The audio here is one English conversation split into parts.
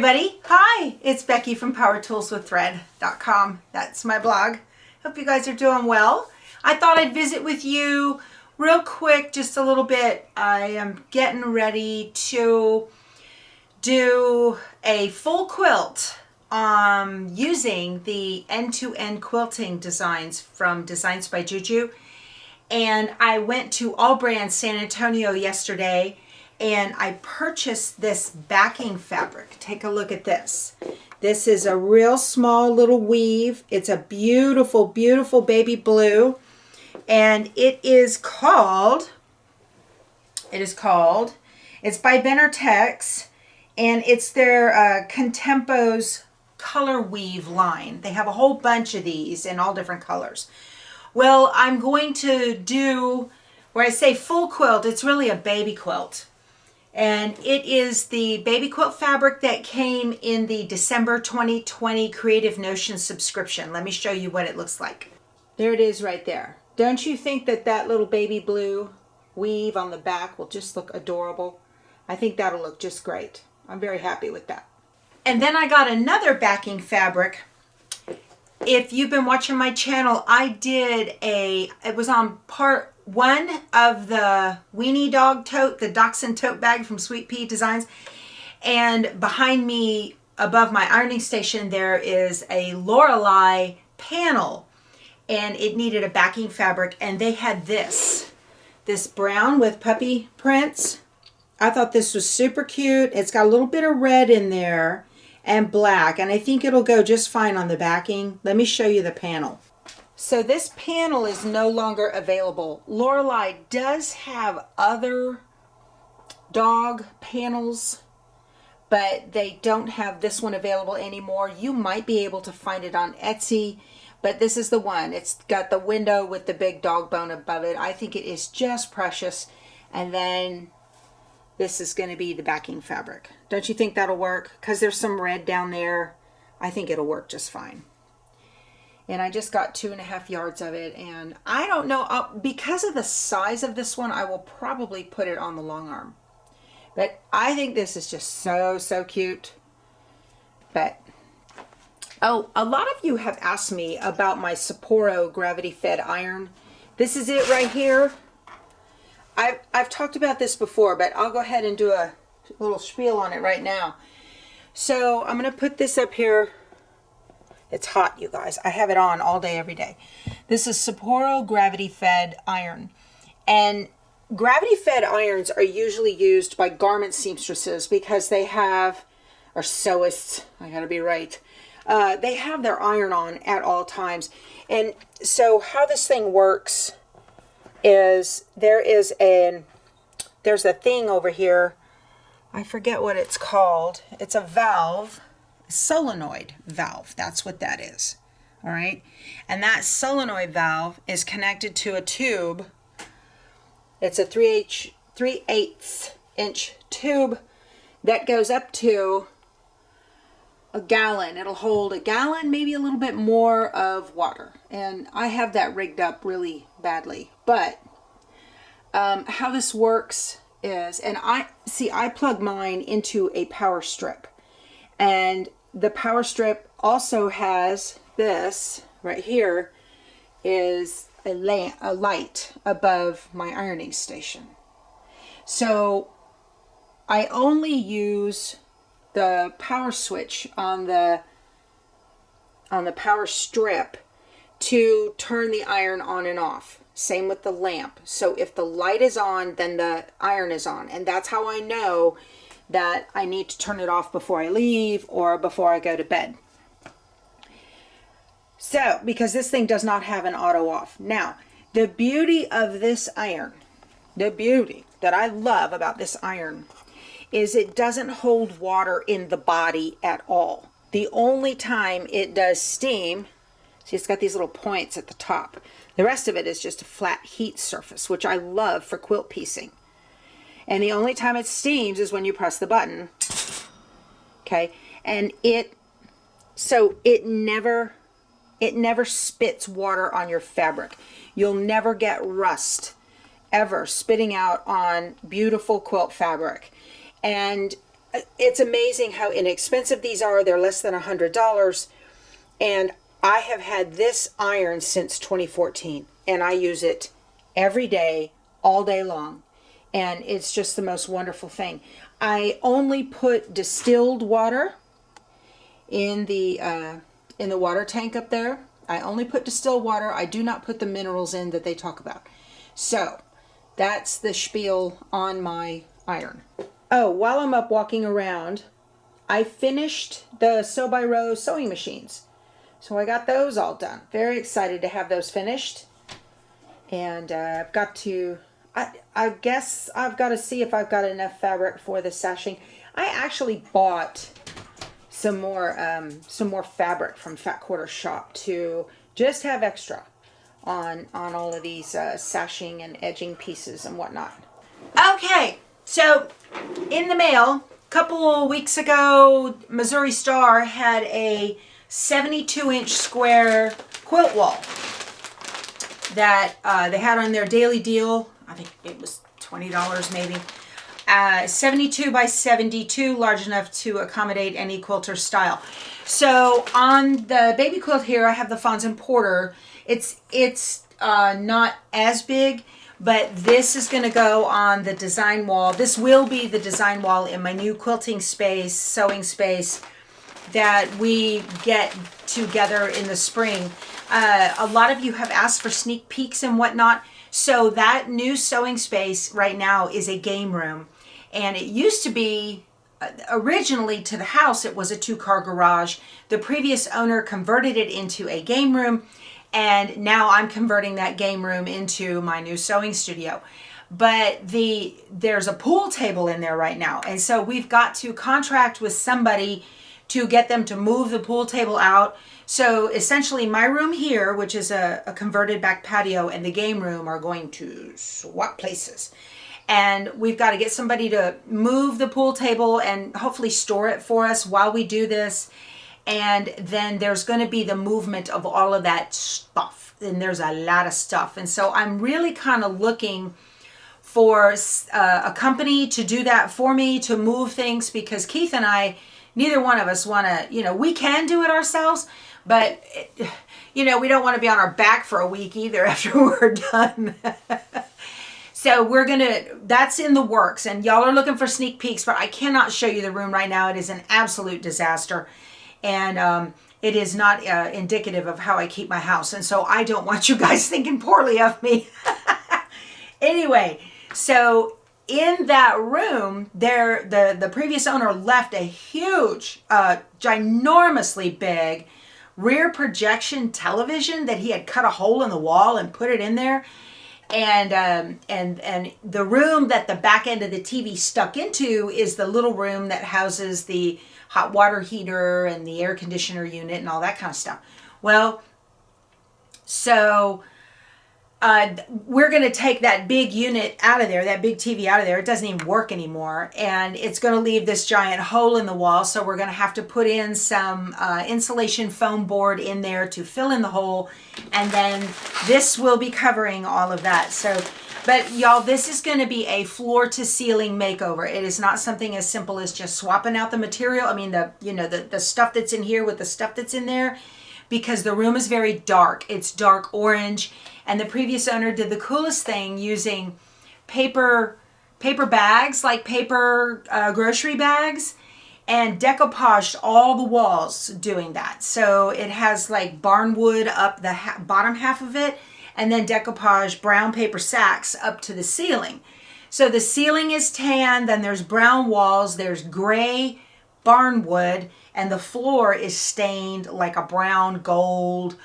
everybody. Hi, it's Becky from powertoolswiththread.com. That's my blog. Hope you guys are doing well. I thought I'd visit with you real quick, just a little bit. I am getting ready to do a full quilt using the end-to-end quilting designs from Designs by Juju. And I went to All Brands San Antonio yesterday and I purchased this backing fabric. Take a look at this. This is a real small little weave. It's a beautiful, beautiful baby blue. And it's by Benner Tex, and it's their Contempo's color weave line. They have a whole bunch of these in all different colors. Well, I'm going to do, where I say full quilt, it's really a baby quilt. And it is the baby quilt fabric that came in the December 2020 Creative Notion subscription. Let me show you what it looks like. There it is right there. Don't you think that little baby blue weave on the back will just look adorable? I think that'll look just great. I'm very happy with that. And then I got another backing fabric. If you've been watching my channel, it was on part 1 of the Weenie Dog tote, the Dachshund tote bag from Sweet Pea Designs. And behind me, above my ironing station, there is a Lorelei panel. And it needed a backing fabric. And they had this brown with puppy prints. I thought this was super cute. It's got a little bit of red in there and black. And I think it'll go just fine on the backing. Let me show you the panel. So this panel is no longer available. Lorelei does have other dog panels, but they don't have this one available anymore. You might be able to find it on Etsy, but this is the one. It's got the window with the big dog bone above it. I think it is just precious. And then this is going to be the backing fabric. Don't you think that'll work? Because there's some red down there. I think it'll work just fine. And I just got 2.5 yards of it, and I don't know, because of the size of this one, I will probably put it on the long arm. But I think this is just so cute. But oh, a lot of you have asked me about my Sapporo gravity-fed iron. This is it right here. I've talked about this before, but I'll go ahead and do a little spiel on it right now. So I'm going to put this up here. It's hot, you guys. I have it on all day, every day. This is Sapporo gravity-fed iron. And gravity-fed irons are usually used by garment seamstresses because they have, or sewists, I gotta be right. They have their iron on at all times. And so how this thing works is there's a thing over here. I forget what it's called. It's a valve. Solenoid valve, that's what that is. All right, and that solenoid valve is connected to a tube. It's a 3/8 inch tube that goes up to a gallon. It'll hold a gallon, maybe a little bit more of water, and I have that rigged up really badly. But how this works is, and I plug mine into a power strip. And the power strip also has this right here, is a light above my ironing station. So I only use the power switch on the power strip to turn the iron on and off. Same with the lamp. So if the light is on, then the iron is on. And that's how I know that I need to turn it off before I leave or before I go to bed. So, because this thing does not have an auto off. Now, the beauty of this iron, the beauty that I love about this iron is it doesn't hold water in the body at all. The only time it does steam, see, it's got these little points at the top. The rest of it is just a flat heat surface, which I love for quilt piecing. And the only time it steams is when you press the button. Okay, and it never spits water on your fabric. You'll never get rust ever spitting out on beautiful quilt fabric. And it's amazing how inexpensive these are. They're less than $100. And I have had this iron since 2014. And I use it every day, all day long. And it's just the most wonderful thing. I only put distilled water in the water tank up there. I only put distilled water. I do not put the minerals in that they talk about. So that's the spiel on my iron. Oh, while I'm up walking around, I finished the Sew by Row sewing machines. So I got those all done. Very excited to have those finished. And I've got to, I guess I've got to see if I've got enough fabric for the sashing. I actually bought some more fabric from Fat Quarter Shop to just have extra on all of these sashing and edging pieces and whatnot. Okay, so in the mail a couple weeks ago, Missouri Star had a 72-inch square quilt wall that they had on their daily deal. I think it was $20 maybe. 72 by 72, large enough to accommodate any quilter style. So on the baby quilt here, I have the Fons and Porter. It's not as big, but this is going to go on the design wall. This will be the design wall in my new quilting space, sewing space that we get together in the spring. A lot of you have asked for sneak peeks and whatnot. So that new sewing space right now is a game room. And it used to be, originally to the house, it was a 2-car garage. The previous owner converted it into a game room. And now I'm converting that game room into my new sewing studio. But there's a pool table in there right now. And so we've got to contract with somebody to get them to move the pool table out. So essentially my room here, which is a converted back patio, and the game room are going to swap places. And we've got to get somebody to move the pool table and hopefully store it for us while we do this. And then there's going to be the movement of all of that stuff. And there's a lot of stuff. And so I'm really kind of looking for a company to do that for me, to move things, because Keith and I, neither one of us want to, we can do it ourselves, but, we don't want to be on our back for a week either after we're done. So that's in the works, and y'all are looking for sneak peeks, but I cannot show you the room right now. It is an absolute disaster, and it is not indicative of how I keep my house, and so I don't want you guys thinking poorly of me. Anyway, so in that room, the previous owner left a huge, ginormously big rear projection television that he had cut a hole in the wall and put it in there. And the room that the back end of the TV stuck into is the little room that houses the hot water heater and the air conditioner unit and all that kind of stuff. Well, so we're going to take that big unit out of there, that big TV out of there. It doesn't even work anymore. And it's going to leave this giant hole in the wall. So we're going to have to put in some insulation foam board in there to fill in the hole. And then this will be covering all of that. So, but y'all, this is going to be a floor to ceiling makeover. It is not something as simple as just swapping out the material. I mean, the stuff that's in here with the stuff that's in there, because the room is very dark. It's dark orange. And the previous owner did the coolest thing using paper bags, like paper grocery bags, and decoupaged all the walls doing that. So it has like barnwood up the bottom half of it, and then decoupaged brown paper sacks up to the ceiling. So the ceiling is tan, then there's brown walls, there's gray barnwood, and the floor is stained like a brown gold.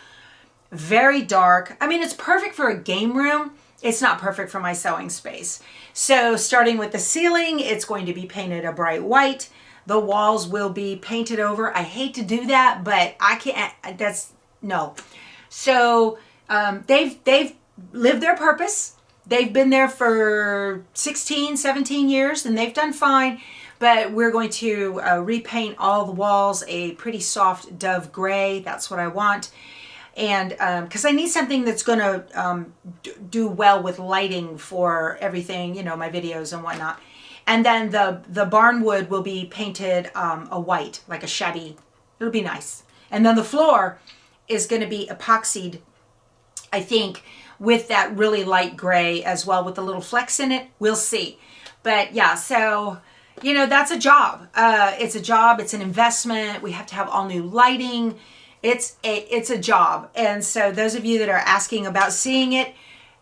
Very dark. I mean, it's perfect for a game room. It's not perfect for my sewing space. So starting with the ceiling, it's going to be painted a bright white. The walls will be painted over. I hate to do that, but I can't, no. So they've lived their purpose. They've been there for 16, 17 years, and they've done fine. But we're going to repaint all the walls a pretty soft dove gray. That's what I want. And because I need something that's going to do well with lighting for everything, my videos and whatnot. And then the barnwood will be painted a white, like a shabby. It'll be nice. And then the floor is going to be epoxied, I think, with that really light gray as well, with the little flecks in it. We'll see. But yeah, so, you know, that's a job. It's a job. It's an investment. We have to have all new lighting. It's a job. And so those of you that are asking about seeing it,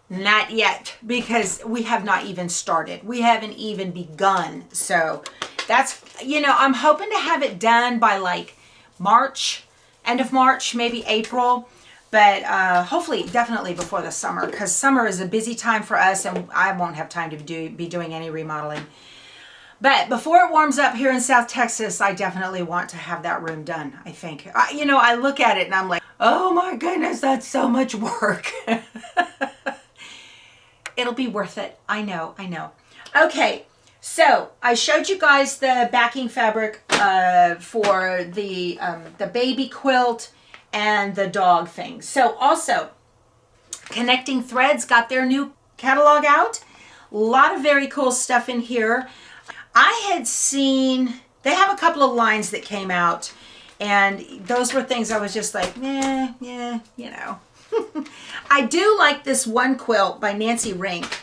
not yet, because we have not even started. We haven't even begun. So that's, you know, I'm hoping to have it done by like March, end of March, maybe April. But hopefully, definitely before the summer, because summer is a busy time for us and I won't have time to be doing any remodeling. But before it warms up here in South Texas, I definitely want to have that room done, I think. You know, I look at it and I'm like, oh my goodness, that's so much work. It'll be worth it. I know. Okay, so I showed you guys the backing fabric for the baby quilt and the dog thing. So also, Connecting Threads got their new catalog out. A lot of very cool stuff in here. I had seen, they have a couple of lines that came out, and those were things I was just like, yeah, you know. I do like this one quilt by Nancy Rink,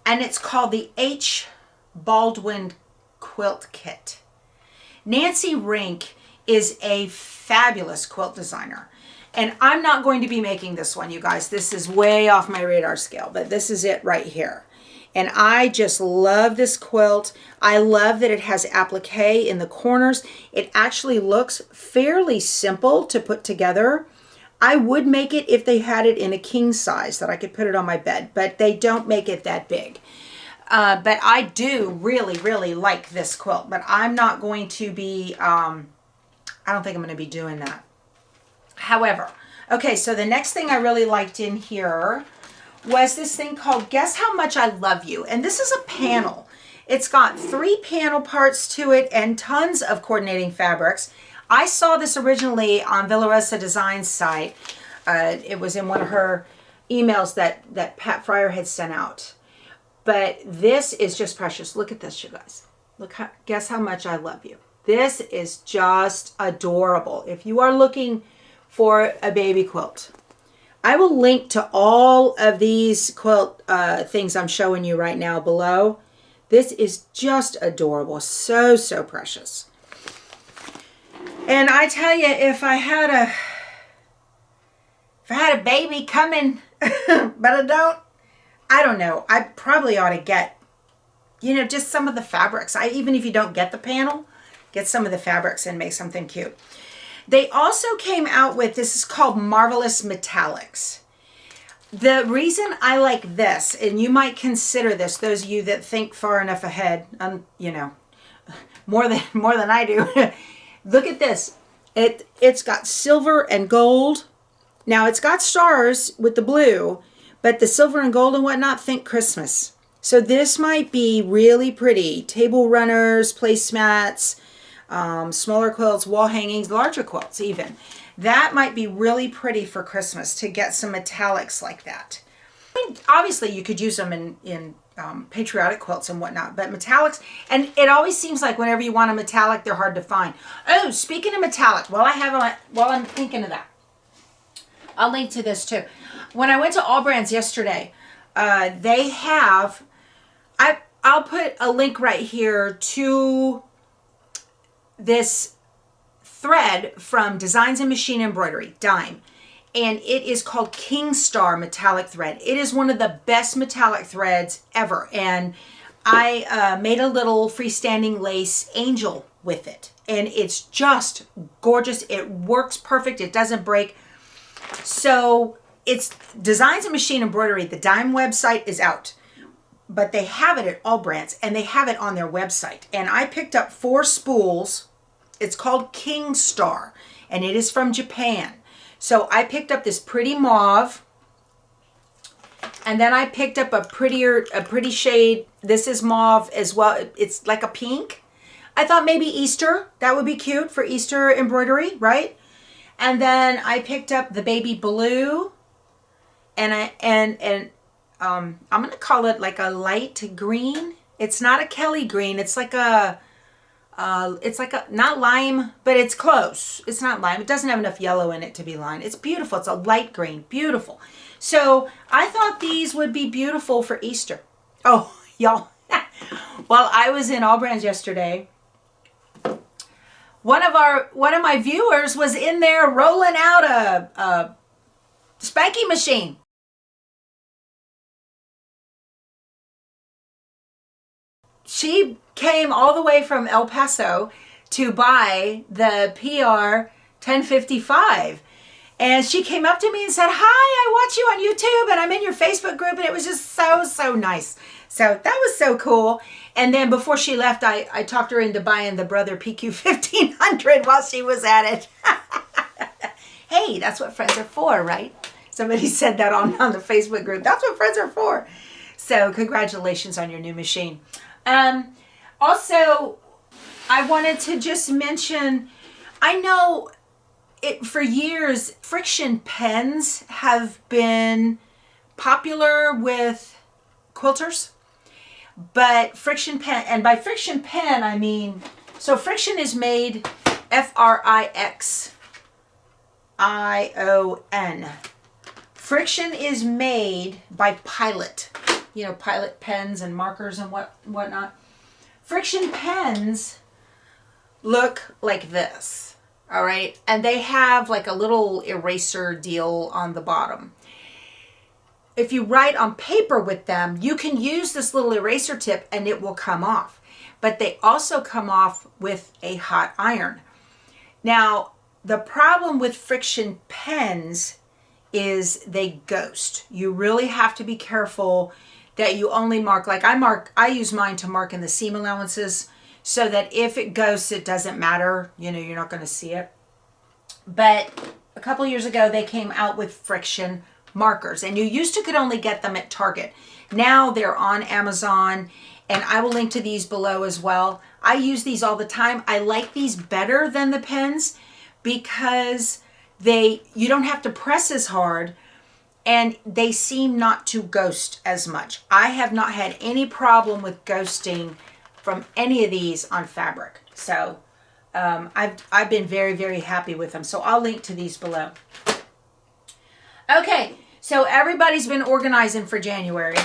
and it's called the H. Baldwin Quilt Kit. Nancy Rink is a fabulous quilt designer, and I'm not going to be making this one, you guys. This is way off my radar scale, but this is it right here. And I just love this quilt. I love that it has applique in the corners. It actually looks fairly simple to put together. I would make it if they had it in a king size that I could put it on my bed, but they don't make it that big. But I do really like this quilt, but I'm not going to be, I don't think I'm going to be doing that. However, okay, so the next thing I really liked in here was this thing called Guess How Much I Love You. And this is a panel. It's got 3 panel parts to it and tons of coordinating fabrics. I saw this originally on Villarosa Design's site. It was in one of her emails that Pat Fryer had sent out. But this is just precious. Look at this, you guys. Guess how much I love you. This is just adorable. If you are looking for a baby quilt, I will link to all of these quilt things I'm showing you right now below. This is just adorable. So precious. And I tell you, if I had a baby coming, but I don't know. I probably ought to get, you know, just some of the fabrics. Even if you don't get the panel, get some of the fabrics and make something cute. They also came out with, this is called Marvelous Metallics. The reason I like this, and you might consider this, those of you that think far enough ahead, you know, more than I do. Look at this. It's got silver and gold. Now it's got stars with the blue, but the silver and gold and whatnot, think Christmas. So this might be really pretty. Table runners, placemats, smaller quilts, wall hangings, larger quilts even. That might be really pretty for Christmas to get some metallics like that. I mean, obviously you could use them in patriotic quilts and whatnot, but metallics, and it always seems like whenever you want a metallic, they're hard to find. Oh, speaking of metallic, while I'm thinking of that, I'll link to this too. When I went to All Brands yesterday, they have, I'll put a link right here to this thread from Designs and Machine Embroidery, Dime. And it is called King Star Metallic Thread. It is one of the best metallic threads ever. And I made a little freestanding lace angel with it. And it's just gorgeous. It works perfect. It doesn't break. So it's Designs and Machine Embroidery. The Dime website is out. But they have it at All Brands. And they have it on their website. And I picked up 4 spools. It's called King Star. And it is from Japan. So I picked up this pretty mauve, and then I picked up a pretty shade. This is mauve as well. It's like a pink. I thought maybe Easter, that would be cute for Easter embroidery, right? And then I picked up the baby blue, and I'm gonna call it like a light green. It's not a Kelly green. It's like a, not lime, but it's close. It's not lime. It doesn't have enough yellow in it to be lime. It's beautiful. It's a light green. Beautiful. So I thought these would be beautiful for Easter. Oh, y'all. While I was in Allbrands yesterday, one of my viewers was in there rolling out a spanking machine. She came all the way from El Paso to buy the PR 1055. And she came up to me and said, "Hi, I watch you on YouTube and I'm in your Facebook group." And it was just so nice. So that was so cool. And then before she left, I talked her into buying the Brother PQ 1500 while she was at it. Hey, that's what friends are for, right? Somebody said that on the Facebook group. That's what friends are for. So congratulations on your new machine. Also, I wanted to just mention, I know for years, friction pens have been popular with quilters, but friction pen, and by friction pen, I mean, so friction is made Frixion. Friction is made by Pilot. You know, Pilot pens and markers and whatnot. Friction pens look like this, all right? And they have like a little eraser deal on the bottom. If you write on paper with them, you can use this little eraser tip and it will come off. But they also come off with a hot iron. Now, the problem with friction pens is they ghost. You really have to be careful that you only mark, like I use mine to mark in the seam allowances so that if it ghosts, it doesn't matter. You know, you're not going to see it. But a couple years ago, they came out with friction markers, and you used to could only get them at Target. Now they're on Amazon, and I will link to these below as well. I use these all the time. I like these better than the pens because you don't have to press as hard, and they seem not to ghost as much. I have not had any problem with ghosting from any of these on fabric. So I've been very happy with them. So I'll link to these below. Okay, so everybody's been organizing for January.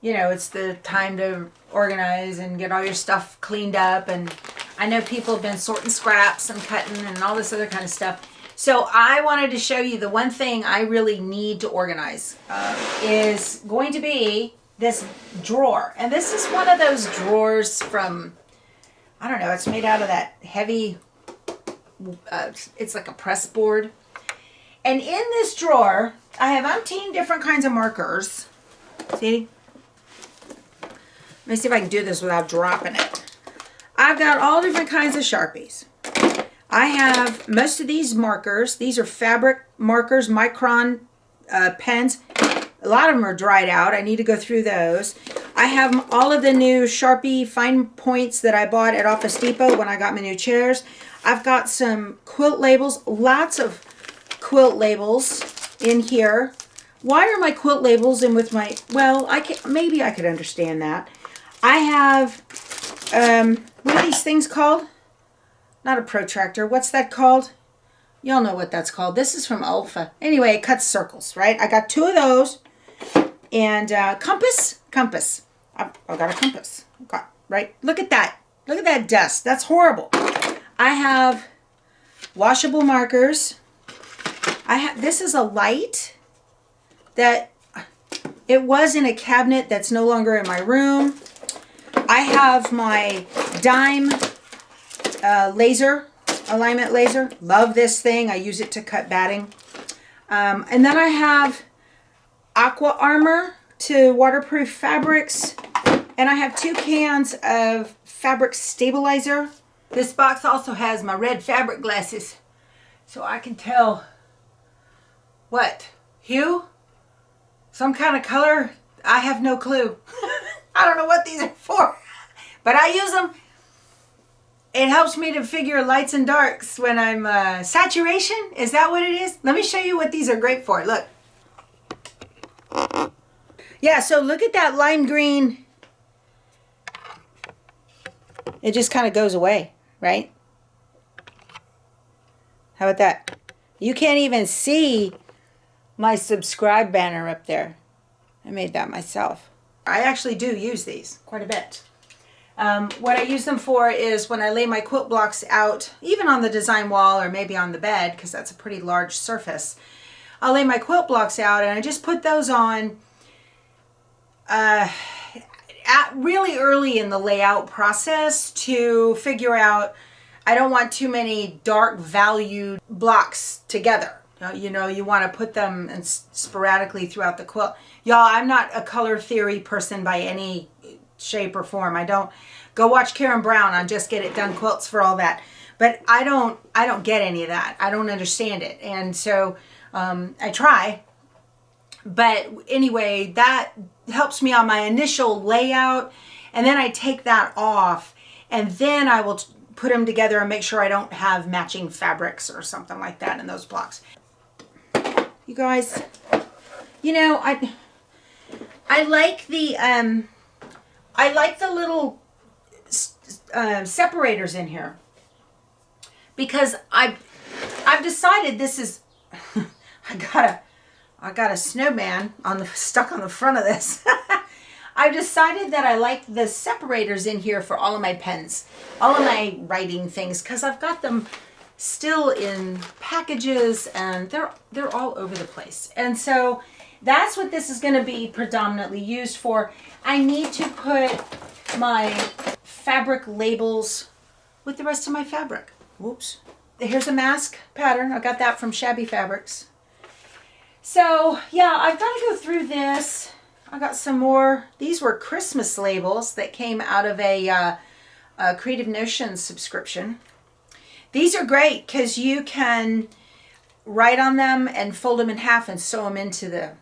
You know, it's the time to organize and get all your stuff cleaned up. And I know people have been sorting scraps and cutting and all this other kind of stuff. So I wanted to show you the one thing I really need to organize is going to be this drawer. And this is one of those drawers from, I don't know, it's made out of that heavy, it's like a press board. And in this drawer, I have umpteen different kinds of markers. See? Let me see if I can do this without dropping it. I've got all different kinds of Sharpies. I have most of these markers. These are fabric markers, micron pens. A lot of them are dried out. I need to go through those. I have all of the new Sharpie fine points that I bought at Office Depot when I got my new chairs. I've got some quilt labels, lots of quilt labels in here. Why are my quilt labels in with my, well, maybe I could understand that. I have, what are these things called? Not a protractor. What's that called? Y'all know what that's called. This is from Alpha. Anyway, it cuts circles, right? I got two of those. And compass. I've got a compass. Right? Look at that. Look at that dust. That's horrible. I have washable markers. This is a light that it was in a cabinet that's no longer in my room. I have my dime laser, alignment laser. Love this thing. I use it to cut batting. And then I have Aqua Armor to waterproof fabrics. And I have 2 cans of fabric stabilizer. This box also has my red fabric glasses, so I can tell what hue, some kind of color. I have no clue. I don't know what these are for, but I use them. It helps me to figure lights and darks when I'm saturation. Is that what it is? Let me show you what these are great for. Look. Yeah, so look at that lime green It just kind of goes away, right? How about that? You can't even see my subscribe banner up there. I made that myself. I actually do use these quite a bit. What I use them for is when I lay my quilt blocks out, even on the design wall or maybe on the bed, because that's a pretty large surface. I'll lay my quilt blocks out and I just put those on really early in the layout process to figure out, I don't want too many dark valued blocks together. You know, you want to put them in sporadically throughout the quilt. Y'all, I'm not a color theory person by any shape or form. I don't. Go watch Karen Brown on Just Get It Done Quilts for all that. But I don't get any of that. I don't understand it. And so I try. But anyway, that helps me on my initial layout. And then I take that off. And then I will put them together and make sure I don't have matching fabrics or something like that in those blocks. You guys, you know, I like the little separators in here because I've decided this is I got a snowman stuck on the front of this. I've decided that I like the separators in here for all of my pens, all of my writing things, because I've got them still in packages and they're all over the place. And so that's what this is going to be predominantly used for. I need to put my fabric labels with the rest of my fabric. Whoops. Here's a mask pattern. I got that from Shabby Fabrics. So yeah, I've got to go through this. I got some more. These were Christmas labels that came out of a Creative Notions subscription. These are great because you can write on them and fold them in half and sew them into the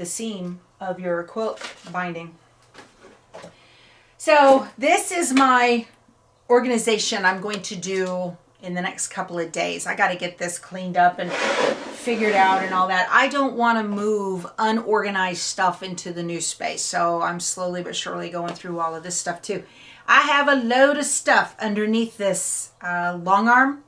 seam of your quilt binding. So this is my organization I'm going to do in the next couple of days. I got to get this cleaned up and figured out and all that. I don't want to move unorganized stuff into the new space. So I'm slowly but surely going through all of this stuff too. I have a load of stuff underneath this long arm,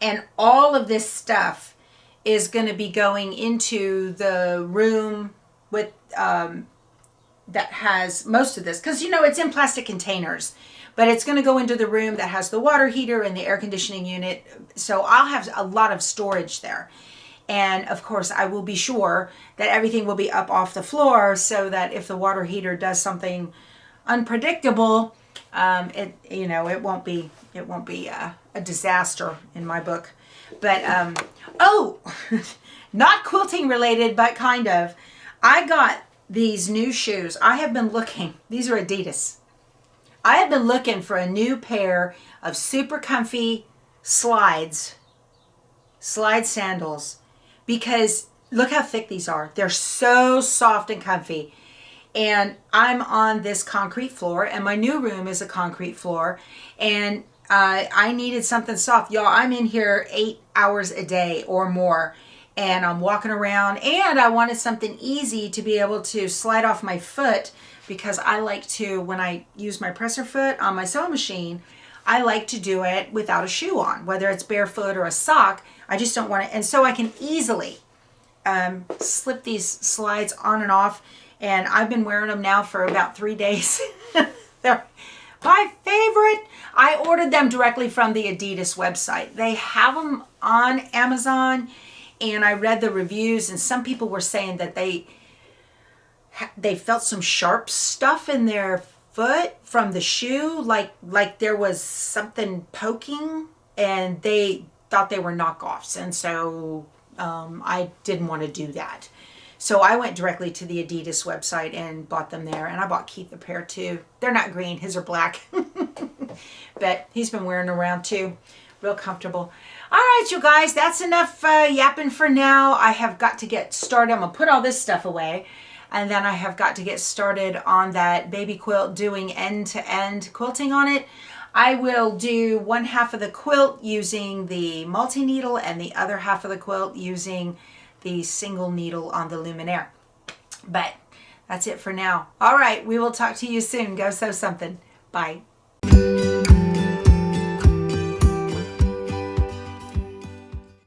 and all of this stuff is going to be going into the room with that has most of this, because you know it's in plastic containers, but it's going to go into the room that has the water heater and the air conditioning unit. So I'll have a lot of storage there. And of course I will be sure that everything will be up off the floor so that if the water heater does something unpredictable, it won't be a disaster in my book. But not quilting related, but kind of. I got these new shoes. I have been looking. These are Adidas. I have been looking for a new pair of super comfy slide sandals, because look how thick these are. They're so soft and comfy. And I'm on this concrete floor, and my new room is a concrete floor, and I needed something soft. Y'all, I'm in here 8 hours a day or more, and I'm walking around, and I wanted something easy to be able to slide off my foot, because I like to, when I use my presser foot on my sewing machine, I like to do it without a shoe on, whether it's barefoot or a sock. I just don't want to, and so I can easily slip these slides on and off. And I've been wearing them now for about 3 days. They're my favorite. I ordered them directly from the Adidas website. They have them on Amazon, and I read the reviews, and some people were saying that they felt some sharp stuff in their foot from the shoe, like there was something poking, and they thought they were knockoffs. And so I didn't want to do that. So I went directly to the Adidas website and bought them there. And I bought Keith a pair too. They're not green, his are black. But he's been wearing them around too. Real comfortable. All right, you guys, that's enough yapping for now. I have got to get started. I'm going to put all this stuff away. And then I have got to get started on that baby quilt, doing end-to-end quilting on it. I will do one half of the quilt using the multi-needle and the other half of the quilt using the single needle on the luminaire. But that's it for now. All right, we will talk to you soon. Go sew something. Bye.